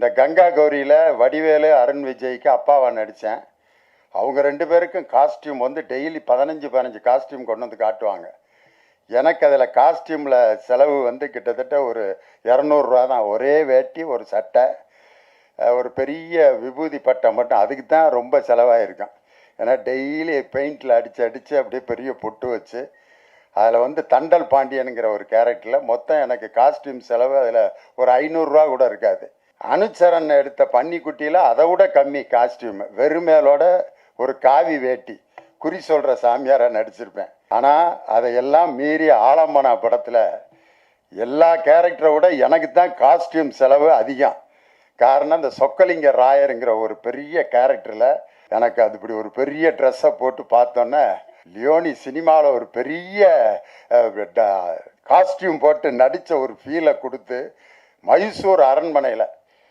இந்த கங்கா கௌரியில் வடிவேலு அருண் விஜய்க்கு அப்பாவாக நடித்தேன். அவங்க 2 பேருக்கும் காஸ்டியூம் வந்து டெய்லி 15 காஸ்டியூம் கொண்டு வந்து காட்டுவாங்க. எனக்கு அதில் காஸ்டியூமில் செலவு வந்து கிட்டத்தட்ட ஒரு 200 ரூபா தான். ஒரே வேட்டி, ஒரு சட்டை, ஒரு பெரிய விபூதி பட்டை மட்டும். அதுக்கு தான் ரொம்ப செலவாயிருக்கும். ஏன்னா டெய்லி பெயிண்டில் அடித்து அப்படியே பெரிய பொட்டு வச்சு அதில் வந்து தண்டல் பாண்டியனுங்கிற ஒரு கேரக்டரில் மொத்தம் எனக்கு காஸ்டியூம் செலவு அதில் ஒரு 500 ரூபா கூட இருக்காது. அனுச்சரன் எடுத்த பன்னிக்குட்டியில் அதை விட கம்மி காஸ்டியூம். வெறுமேலோட ஒரு காவி வேட்டி, குறி சொல்கிற சாமியாராக நடிச்சிருப்பேன். ஆனால் அதையெல்லாம் மீறி ஆலம்பனா படத்தில் எல்லா கேரக்டரை விட எனக்கு தான் காஸ்டியூம் செலவு அதிகம். காரணம் இந்த சொக்கலிங்க ராயருங்கிற ஒரு பெரிய கேரக்டரில் எனக்கு அது இப்படி ஒரு பெரிய ட்ரெஸ்ஸை போட்டு பார்த்தோன்னே லியோனி சினிமாவில் ஒரு பெரிய காஸ்டியூம் போட்டு நடித்த ஒரு ஃபீலை கொடுத்து மைசூர் அரண்மனையில்